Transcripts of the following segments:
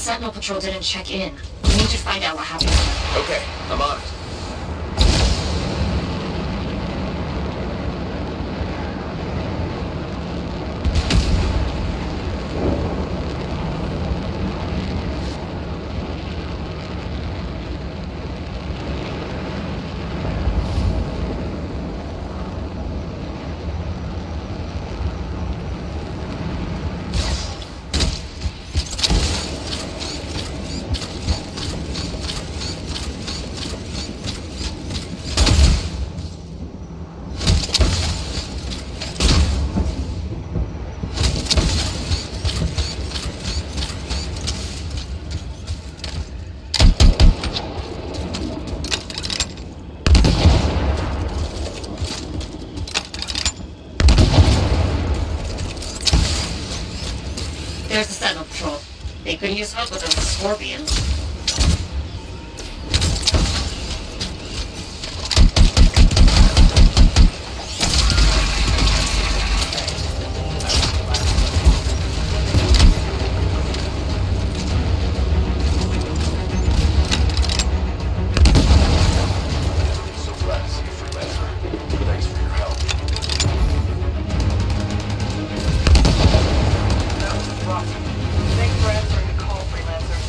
Sentinel Patrol didn't check in. We need to find out what happened. Okay, I'm on it. There's the Sentinel Patrol. They couldn't use help with those scorpions. So glad to see you, Freelancer. Thanks for your help. That was rough. Thanks for answering the call, Freelancer.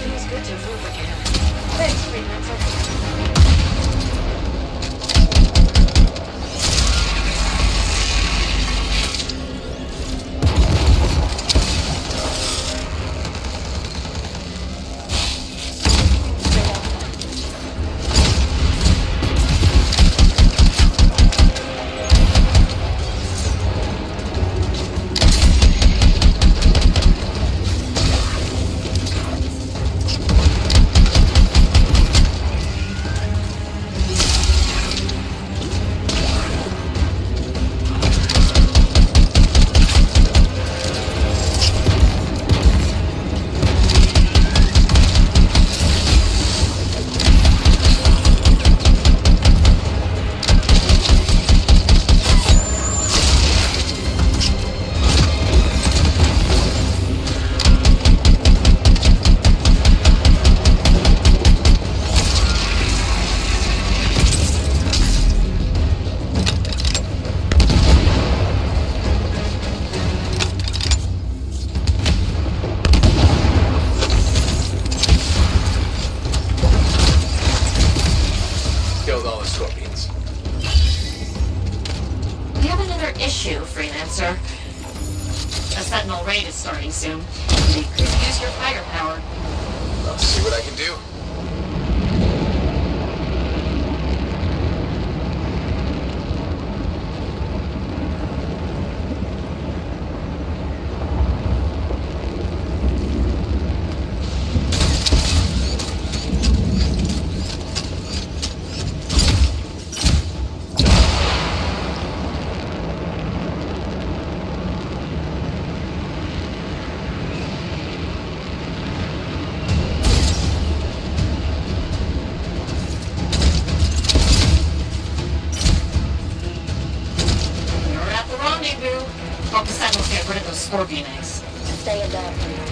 Feels good to move again. Thanks, Freelancer. Killed all the scorpions. We have another issue, Freelancer. A Sentinel raid is starting soon. We could use your firepower. I'll see what I can do. We're at the rendezvous. Hope the Sentinels get rid of those scorpion eggs. Stay in there, Freelancer.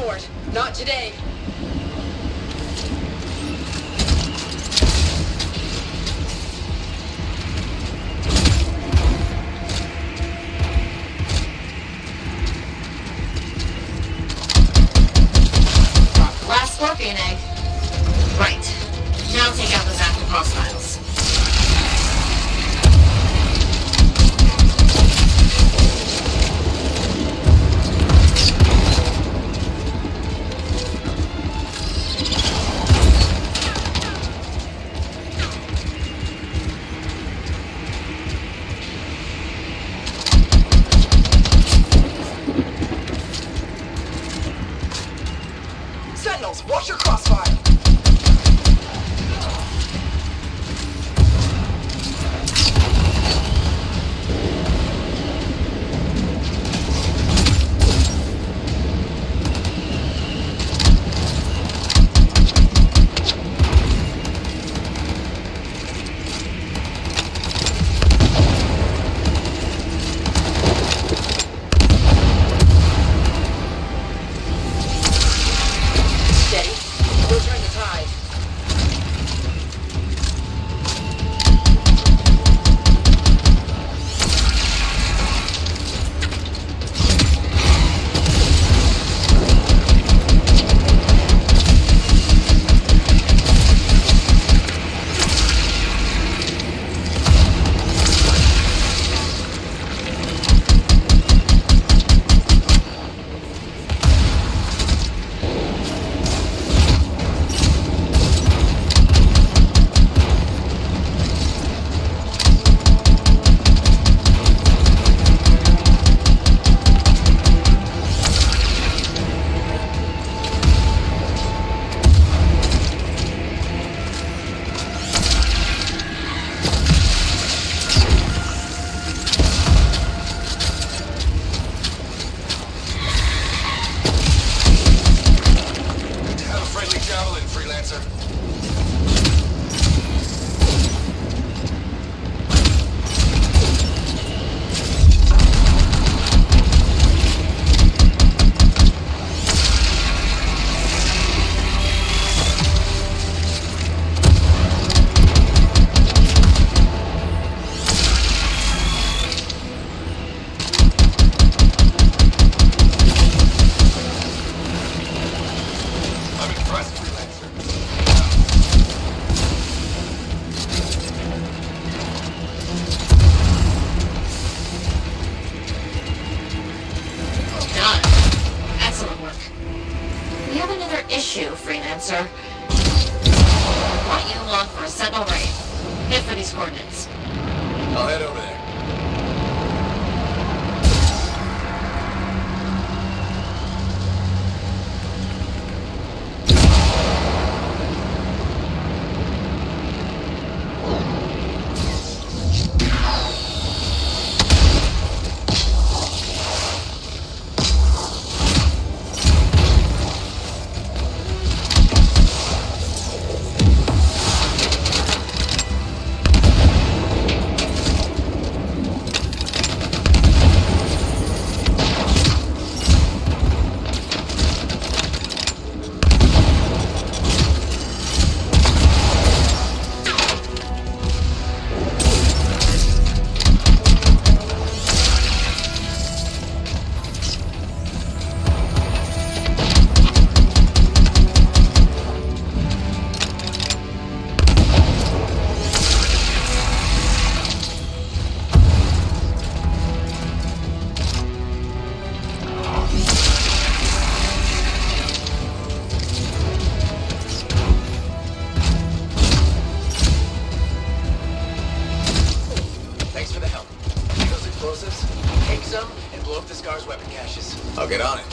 for it. Not today. Last scorpion egg. Right. Now take out those active hostiles. Sentinels, watch your crossfire! Steady. We'll turn the tide. Have a friendly javelin, freelancer. I'm impressed, freelancer. Done. Excellent work. We have another issue, freelancer. I want you along for a sentinel raid. Hit for these coordinates. I'll head over there. Thanks for the help. Those explosives, take some and blow up the Scar's weapon caches. I'll get on it.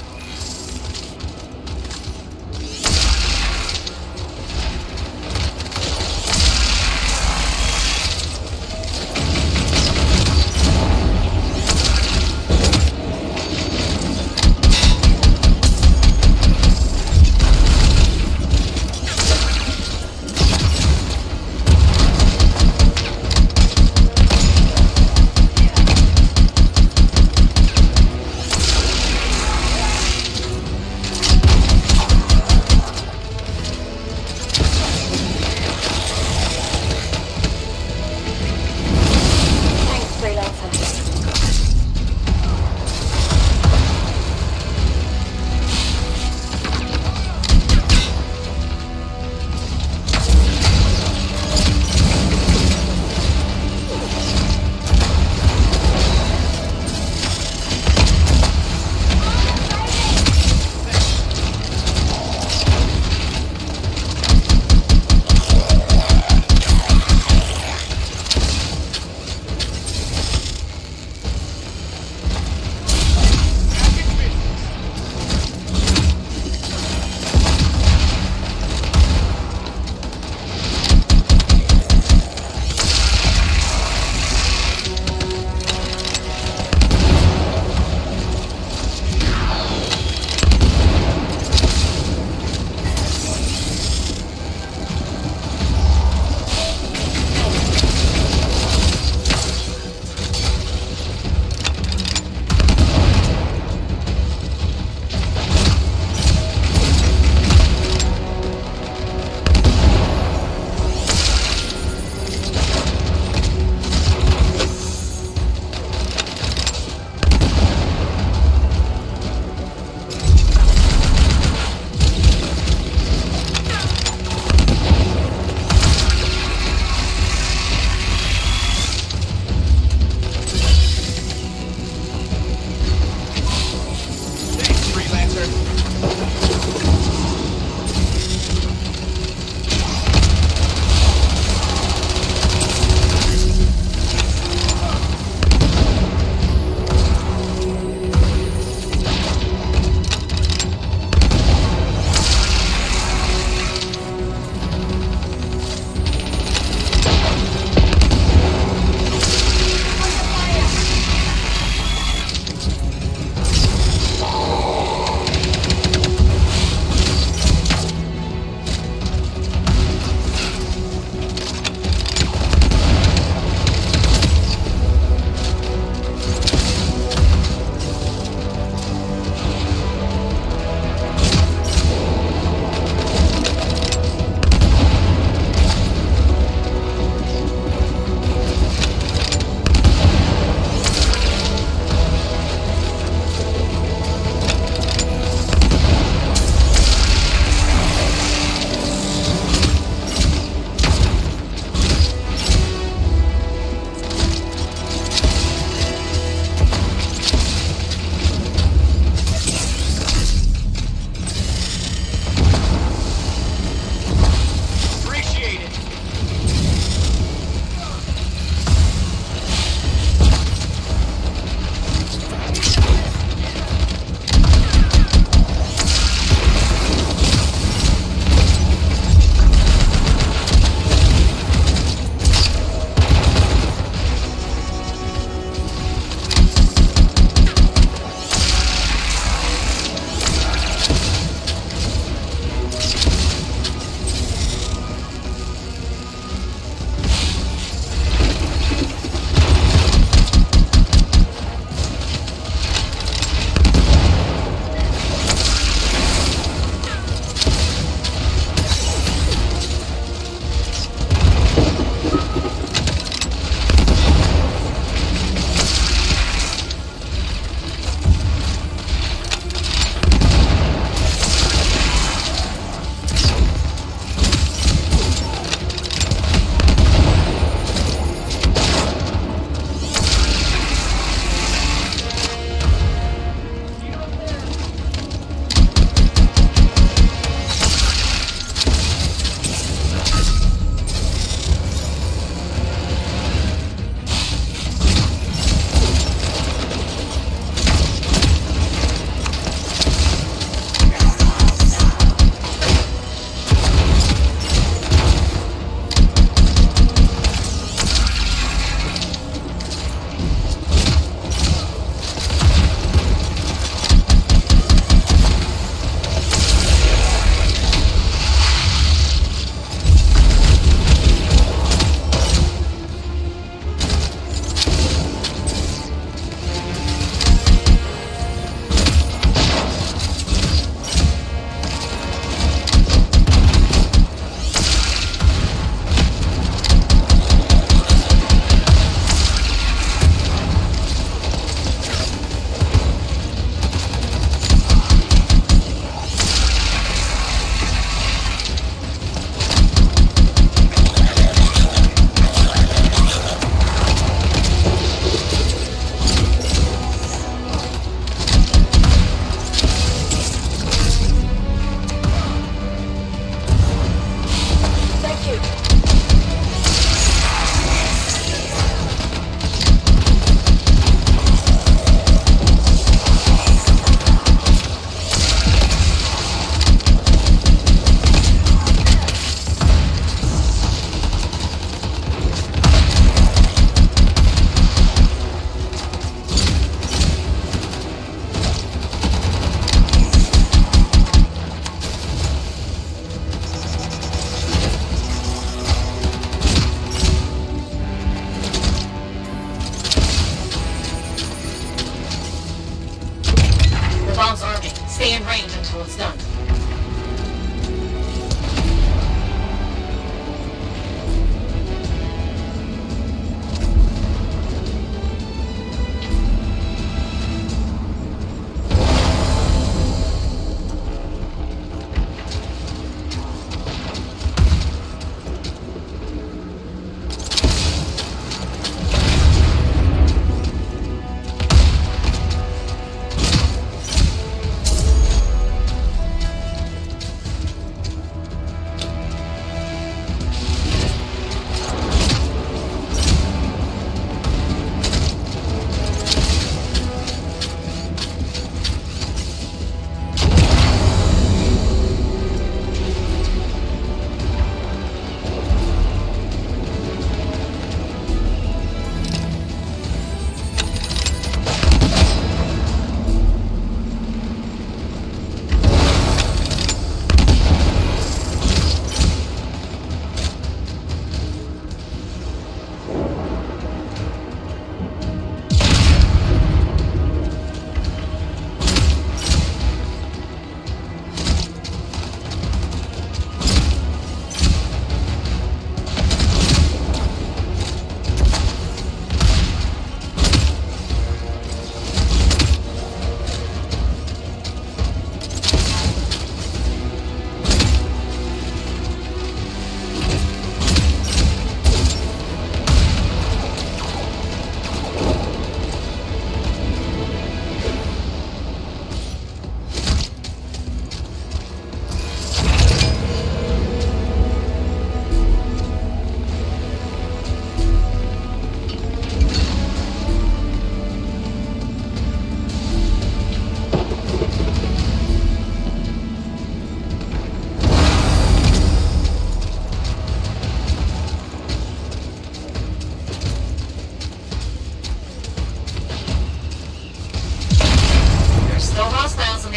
Stay in range until it's done.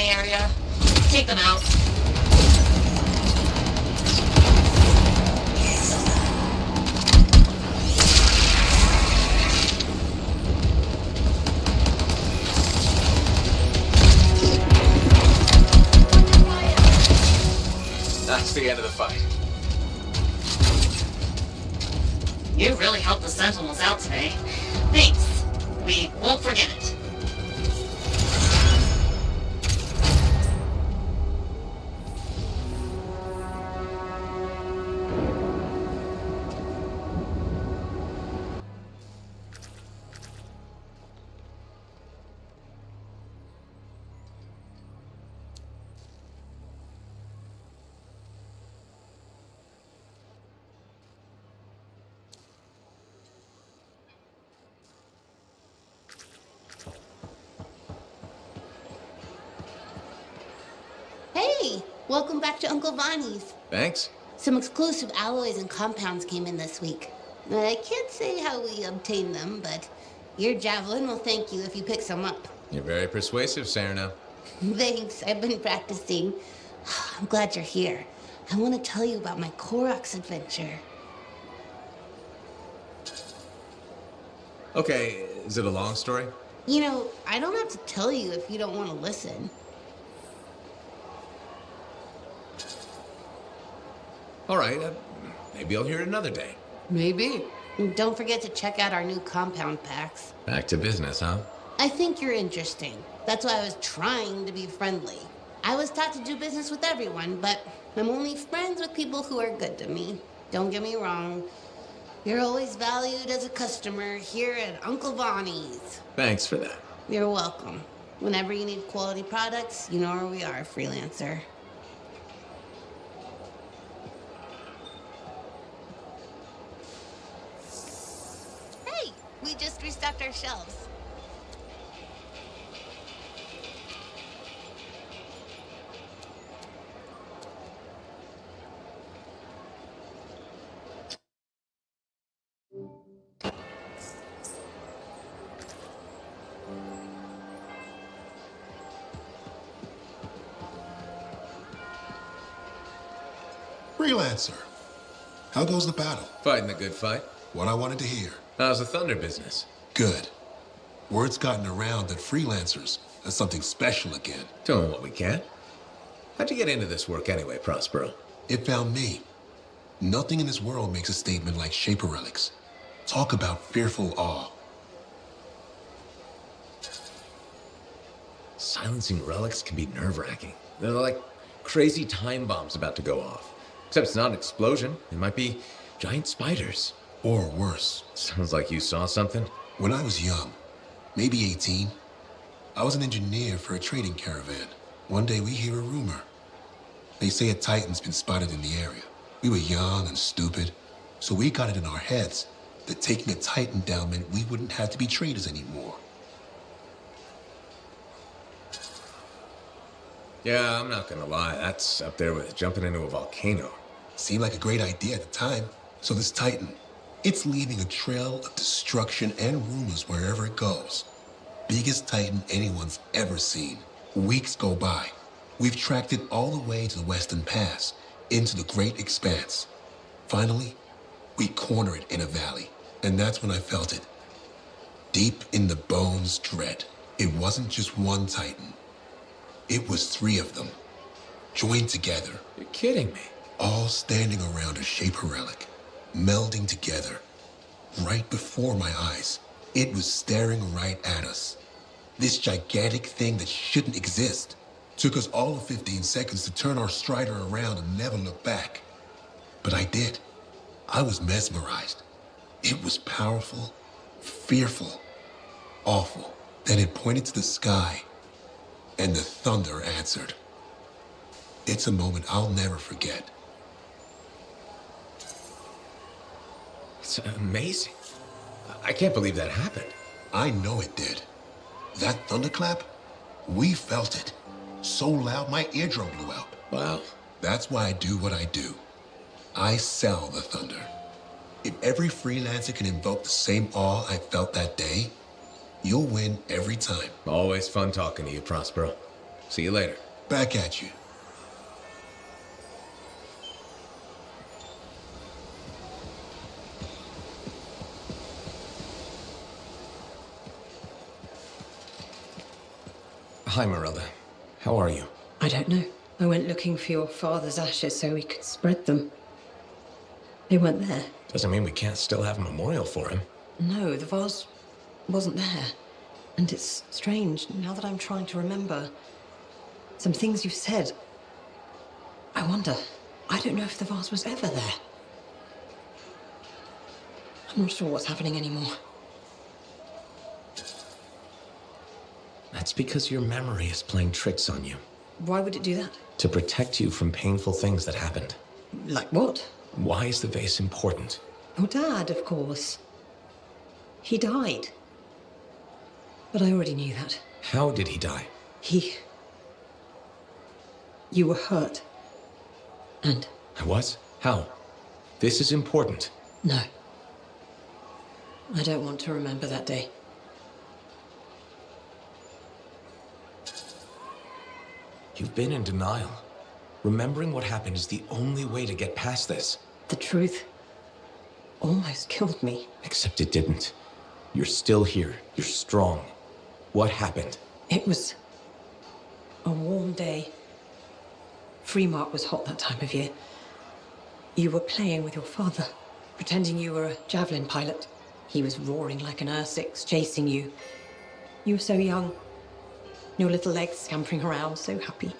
the area. Take them out. That's the end of the fight. You really helped the Sentinels out today. Thanks. We won't forget it. Hey, welcome back to Uncle Bonnie's. Thanks. Some exclusive alloys and compounds came in this week. I can't say how we obtained them, but your Javelin will thank you if you pick some up. You're very persuasive, Serena. Thanks, I've been practicing. I'm glad you're here. I want to tell you about my Koroks adventure. Okay, is it a long story? You know, I don't have to tell you if you don't want to listen. All right, maybe I'll hear it another day. Maybe. And don't forget to check out our new compound packs. Back to business, huh? I think you're interesting. That's why I was trying to be friendly. I was taught to do business with everyone, but I'm only friends with people who are good to me. Don't get me wrong. You're always valued as a customer here at Uncle Bonnie's. Thanks for that. You're welcome. Whenever you need quality products, you know where we are, freelancer. Hey, we just restocked our shelves. Freelancer, how goes the battle? Fighting the good fight. What I wanted to hear. How's the Thunder business? Good. Word's gotten around that freelancers are something special again. Doing what we can. How'd you get into this work anyway, Prospero? It found me. Nothing in this world makes a statement like Shaper Relics. Talk about fearful awe. Silencing relics can be nerve-wracking. They're like crazy time bombs about to go off. Except it's not an explosion. It might be giant spiders. Or worse. Sounds like you saw something. When I was young, maybe 18, I was an engineer for a trading caravan. One day we hear a rumor. They say a Titan's been spotted in the area. We were young and stupid, so we got it in our heads that taking a Titan down meant we wouldn't have to be traders anymore. Yeah, I'm not gonna lie. That's up there with jumping into a volcano. Seemed like a great idea at the time. So this Titan, it's leaving a trail of destruction and rumors wherever it goes. Biggest Titan anyone's ever seen. Weeks go by. We've tracked it all the way to the Western Pass, into the Great Expanse. Finally, we corner it in a valley, and that's when I felt it. Deep in the bones dread. It wasn't just one Titan. It was 3 of them, joined together, You're kidding me. all standing around a Shaper relic, melding together. Right before my eyes, it was staring right at us. This gigantic thing that shouldn't exist. Took us all of 15 seconds to turn our Strider around and never look back. But I did. I was mesmerized. It was powerful, fearful, awful. Then it pointed to the sky, and the thunder answered. It's a moment I'll never forget. It's amazing. I can't believe that happened. I know it did. That thunderclap, we felt it. So loud my eardrum blew out. Wow. That's why I do what I do. I sell the thunder. If every freelancer can invoke the same awe I felt that day, you'll win every time. Always fun talking to you, Prospero. See you later. Back at you. Hi, Marilla. How are you? I don't know. I went looking for your father's ashes so we could spread them. They weren't there. Doesn't mean we can't still have a memorial for him. No, the vase wasn't there. And it's strange, now that I'm trying to remember some things you've said. I wonder, I don't know if the vase was ever there. I'm not sure what's happening anymore. That's because your memory is playing tricks on you. Why would it do that? To protect you from painful things that happened. Like what? Why is the vase important? Oh, Dad, of course. He died. But I already knew that. How did he die? You were hurt. And I was? How? This is important. no. I don't want to remember that day. You've been in denial. Remembering what happened is the only way to get past this. The truth almost killed me. Except it didn't. You're still here. You're strong. What happened? It was a warm day. Fremont was hot that time of year. You were playing with your father, pretending you were a javelin pilot. He was roaring like an Ursix, chasing you. You were so young. Your little legs scampering around, so happy.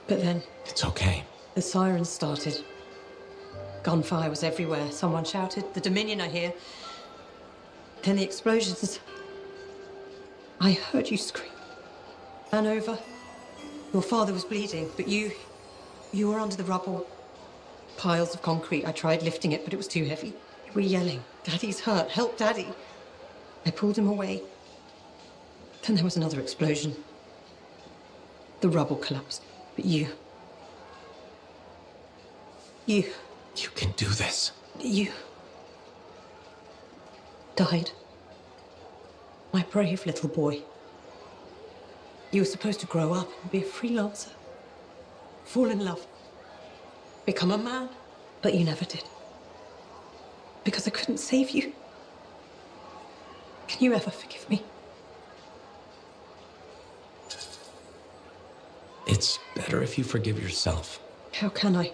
But then It's okay. the sirens started. Gunfire was everywhere. Someone shouted, "The Dominion are here." Then the explosions. I heard you scream. Ran over. Your father was bleeding, but you were under the rubble. Piles of concrete. I tried lifting it, but it was too heavy. You were yelling, "Daddy's hurt, help Daddy." I pulled him away. Then there was another explosion. The rubble collapsed, but you You can do this. died. My brave little boy. You were supposed to grow up and be a freelancer. Fall in love. Become a man. But you never did. Because I couldn't save you. Can you ever forgive me? It's better if you forgive yourself. How can I?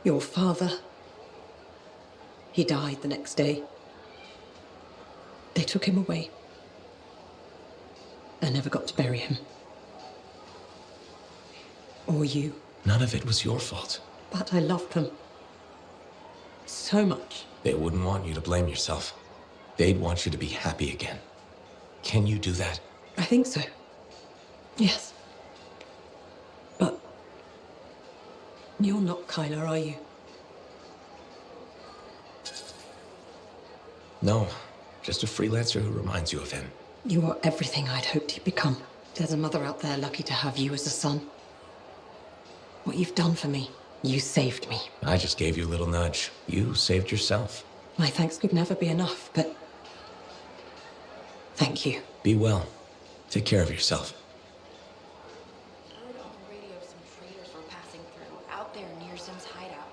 Your father. He died the next day. They took him away. I never got to bury him. Or you. None of it was your fault. But I loved them. So much. They wouldn't want you to blame yourself. They'd want you to be happy again. Can you do that? I think so. Yes. But you're not Kyler, are you? No, just a freelancer who reminds you of him. You are everything I'd hoped you'd become. There's a mother out there lucky to have you as a son. What you've done for me, you saved me. I just gave you a little nudge. You saved yourself. My thanks could never be enough, but thank you. Be well. Take care of yourself. I heard on the radio some traders were passing through out there near Zim's hideout.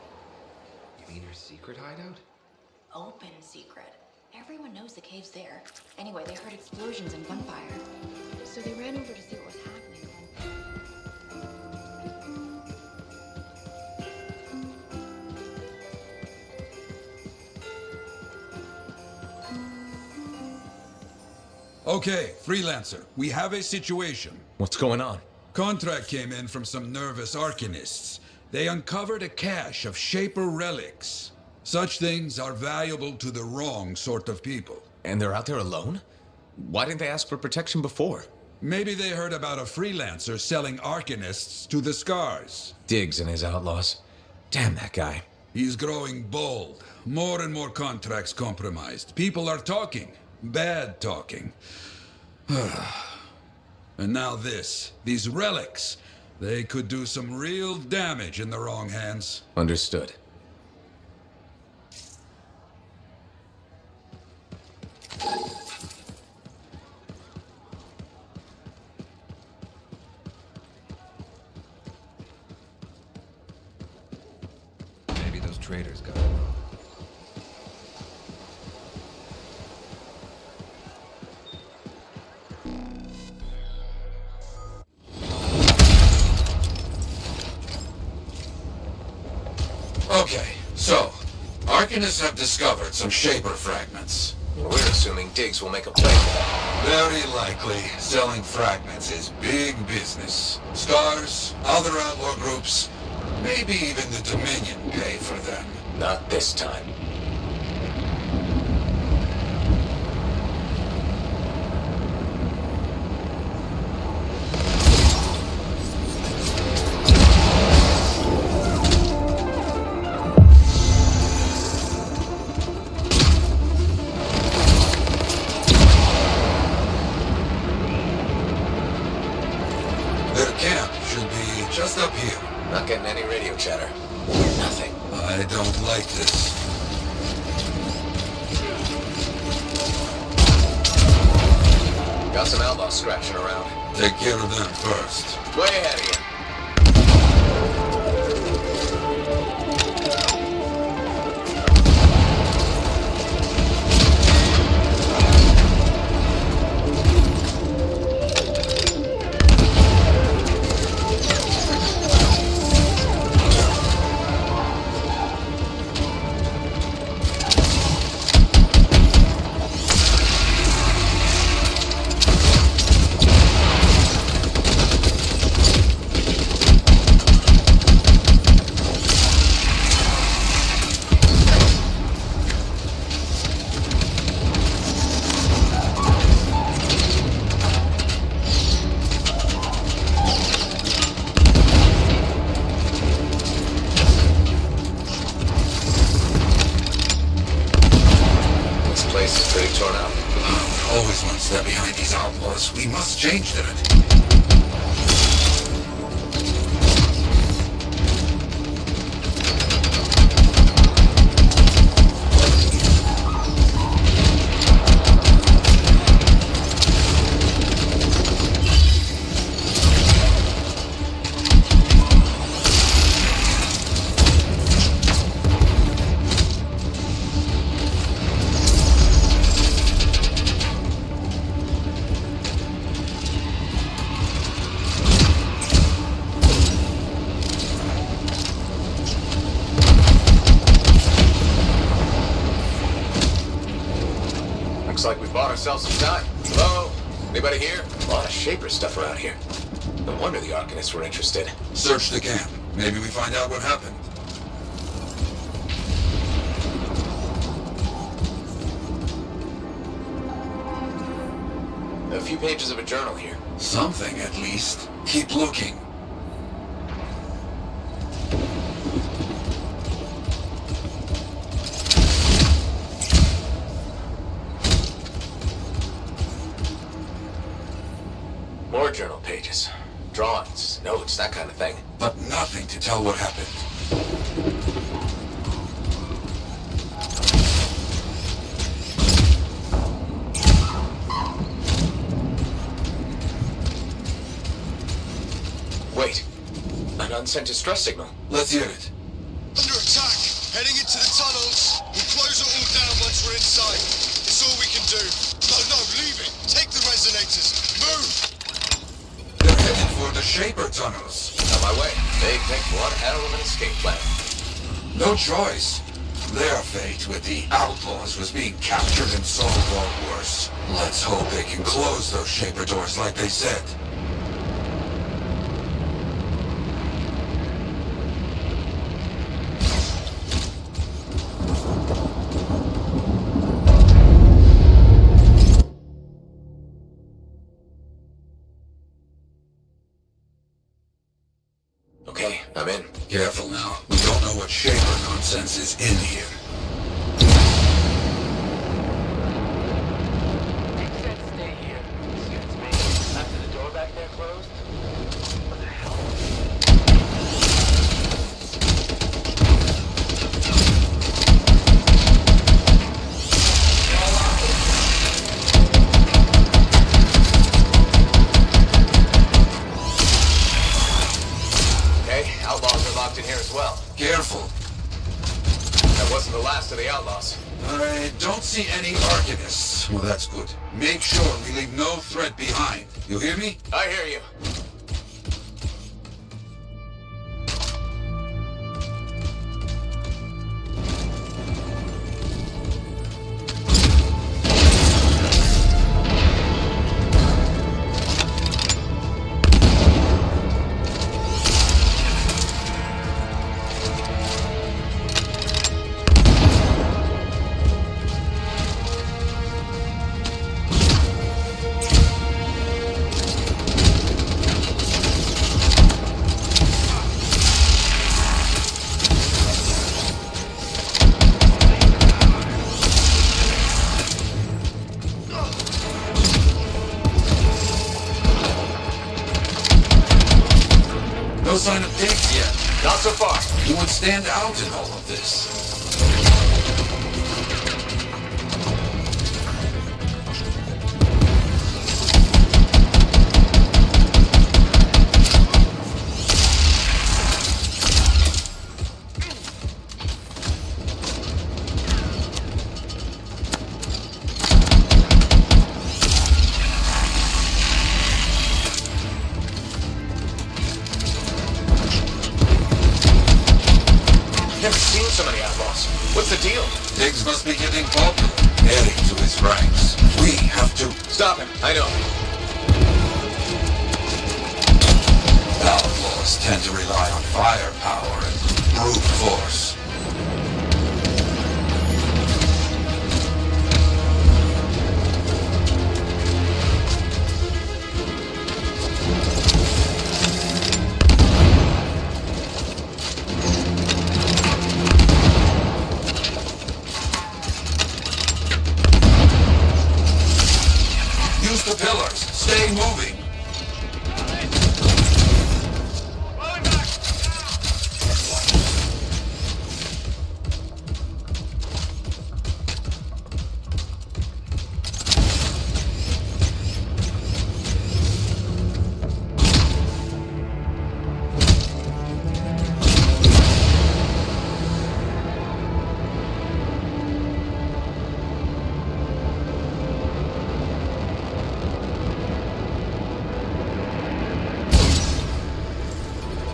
You mean her secret hideout? Open secret. Everyone knows the cave's there. Anyway, they heard explosions and gunfire. So they ran over to see what was happening. Okay, freelancer, we have a situation. What's going on? Contract came in from some nervous arcanists. They uncovered a cache of Shaper relics. Such things are valuable to the wrong sort of people. And they're out there alone? Why didn't they ask for protection before? Maybe they heard about a freelancer selling arcanists to the Scars. Diggs and his outlaws. Damn that guy. He's growing bold. More and more contracts compromised. People are talking. Bad talking. And now this. These relics. They could do some real damage in the wrong hands. Understood. traders got it wrong. Okay, so, Arcanists have discovered some Shaper fragments. We're assuming Diggs will make a play for that. Very likely, selling fragments is big business. Stars, other outlaw groups, maybe even the Dominion pay for them. Not this time. Their camp should be just up here. Not getting any radio chatter. Nothing. I don't like this. Got some outlaws scratching around. Take care of them first. Way ahead of you. This place is pretty torn up. Always one step behind these outlaws. We must change that. Looks like we bought ourselves some time. Hello? Anybody here? A lot of Shaper stuff around here. No wonder the Arcanists were interested. Search the camp. Maybe we find out what happened. A few pages of a journal here. Something, at least. Keep looking. More journal pages. Drawings, notes, that kind of thing. But nothing to tell what happened. Wait. An unsent distress signal. Let's hear it. Under attack! Heading into the tunnels! We'll close it all down once we're inside. It's all we can do. No, leave it! Take the resonators! Move! They're headed for the Shaper tunnels. On my way. They take one hell of an escape plan. No choice. Their fate with the outlaws was being captured and sold or worse. Let's hope they can close those Shaper doors like they said. Okay, I'm in. Careful now. We don't know what Shaper nonsense is in here. Stay here. Excuse me. After the door back there closed? What the hell? Okay, outlaws are locked in here as well. Careful. to the outlaws? I don't see any Arcanists. Well, that's good. Make sure we leave no threat behind. You hear me? I hear you. No sign of digs yet. Not so far. Who would stand out in all of this? Never seen so many outlaws. What's the deal? Diggs must be getting popular, adding to his ranks. We have to Stop him. I know. Outlaws tend to rely on firepower and brute force. Use the pillars. Stay moving.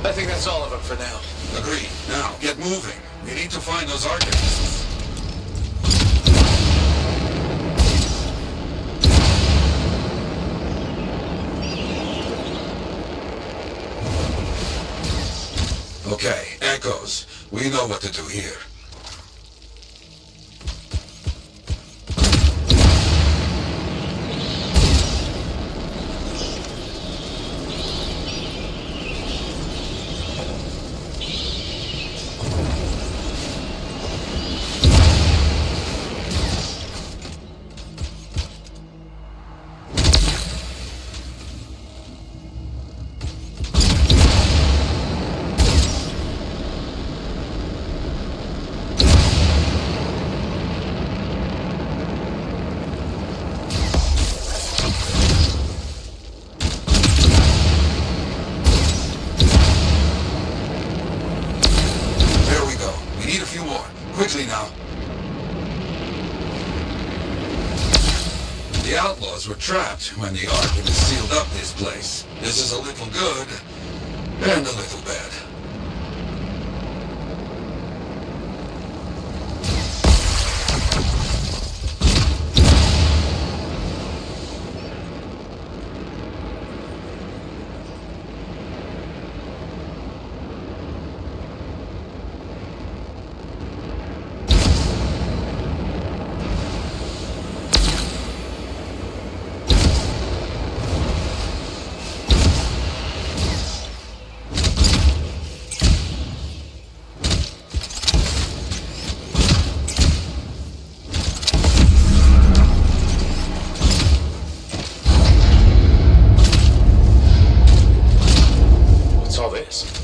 I think that's all of them for now. Agreed. Now, get moving. We need to find those Arcanists. Okay, Echoes. We know what to do here. There we go. We need a few more. Quickly now. The outlaws were trapped when the Arcanists sealed up this place. This is a little good and a little bad.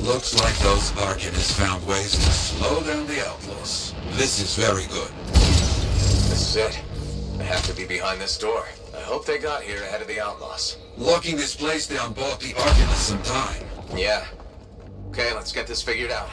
Looks like those Arcanists found ways to slow down the outlaws. This is very good. This is it. I have to be behind this door. I hope they got here ahead of the outlaws. Locking this place down bought the Arcanists some time. Yeah. Okay, let's get this figured out.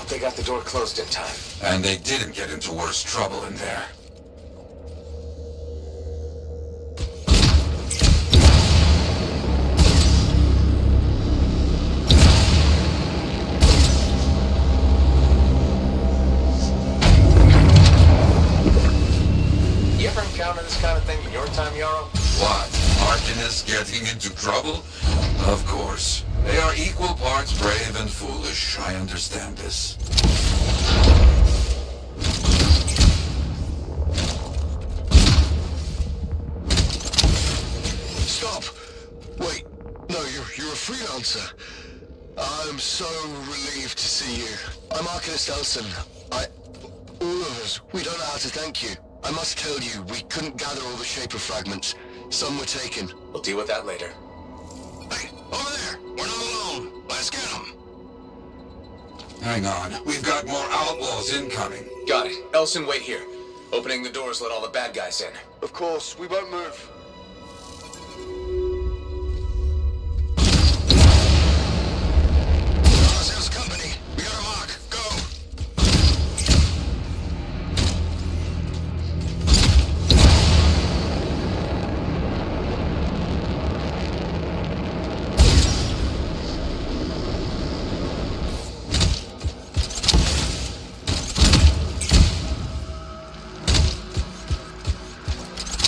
They got the door closed in time. And they didn't get into worse trouble in there. You ever encounter this kind of thing in your time, Yarrow? What? Arcanists getting into trouble? Of course. They are equal parts brave and foolish. I understand this. Stop! Wait, no, you're a freelancer. I'm so relieved to see you. I'm Arcanist Elson. All of us, we don't know how to thank you. I must tell you, we couldn't gather all the Shaper fragments. Some were taken. We'll deal with that later. Hey, over there! We're not alone! Let's get them! Hang on. We've got more outlaws incoming. Got it. Elson, wait here. Opening the doors, let all the bad guys in. Of course, we won't move. Sales company, we got a mark. Go!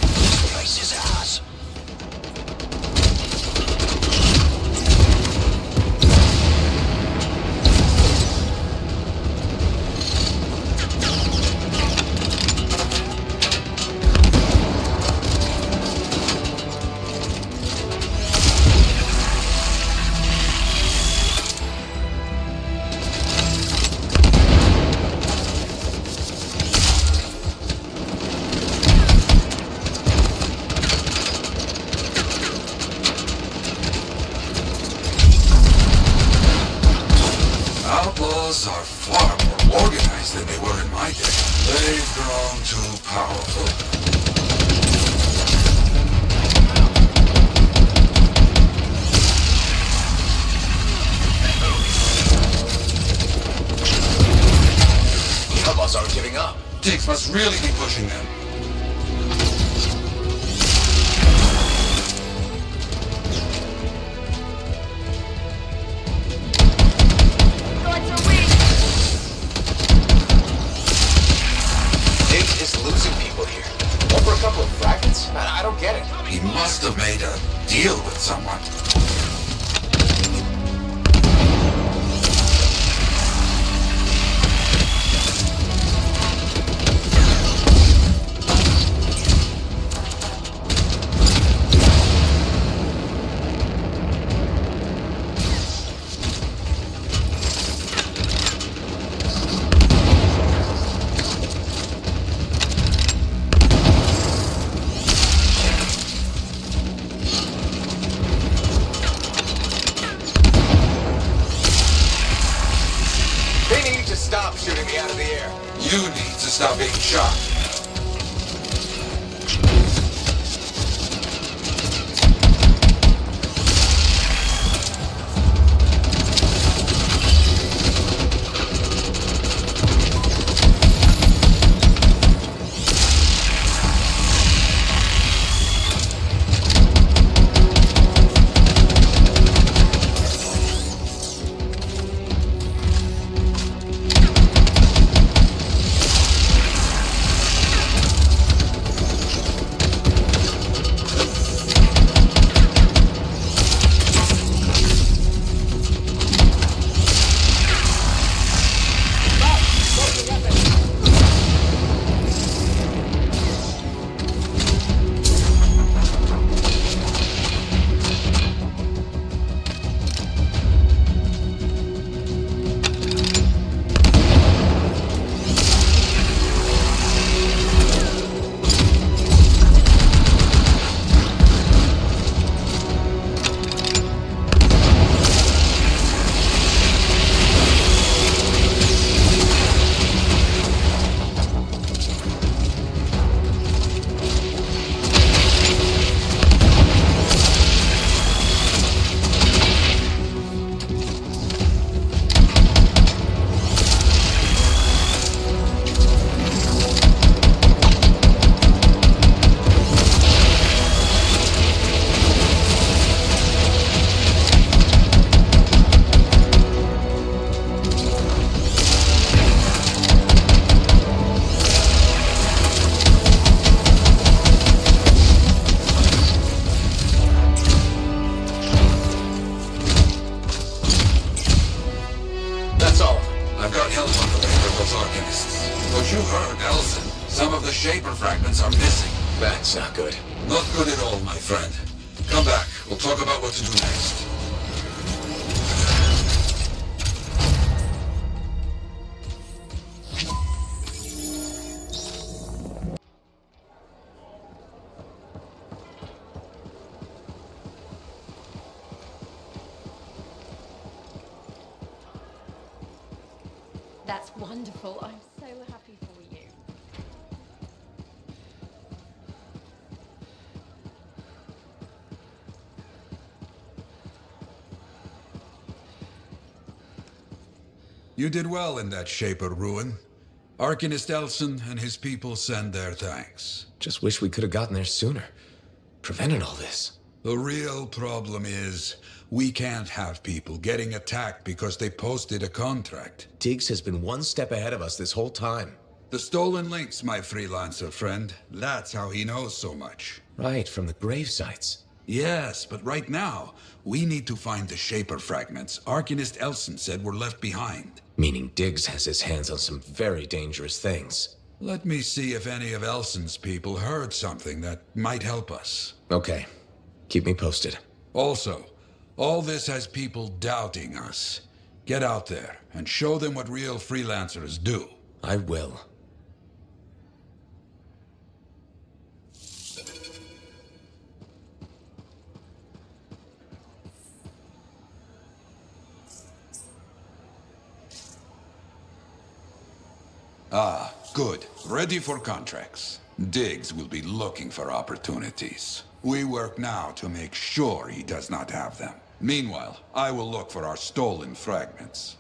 This place is ours. Outlaws are far more organized than they were in my day. They've grown too powerful. The outlaws aren't giving up. Dix must really be pushing them. Diggs is losing people here. All for a couple of fragments? I don't get it. He must have made a deal with someone. They need to stop shooting me out of the air. You need to stop being shot. help on the way for those Arcanists. But you heard Elson. Some of the Shaper fragments are missing. That's not good. Not good at all, my friend. Come back. We'll talk about what to do next. That's wonderful. I'm so happy for you. You did well in that Shaper ruin. Arcanist Elson and his people send their thanks. Just wish we could have gotten there sooner. Prevented all this. The real problem is, we can't have people getting attacked because they posted a contract. Diggs has been one step ahead of us this whole time. The stolen links, my freelancer friend. That's how he knows so much. Right, from the grave sites. Yes, but right now, we need to find the Shaper fragments Arcanist Elson said were left behind. Meaning Diggs has his hands on some very dangerous things. Let me see if any of Elson's people heard something that might help us. Okay. Keep me posted. Also, all this has people doubting us. Get out there and show them what real freelancers do. I will. Ah, good. Ready for contracts. Diggs will be looking for opportunities. We work now to make sure he does not have them. Meanwhile, I will look for our stolen fragments.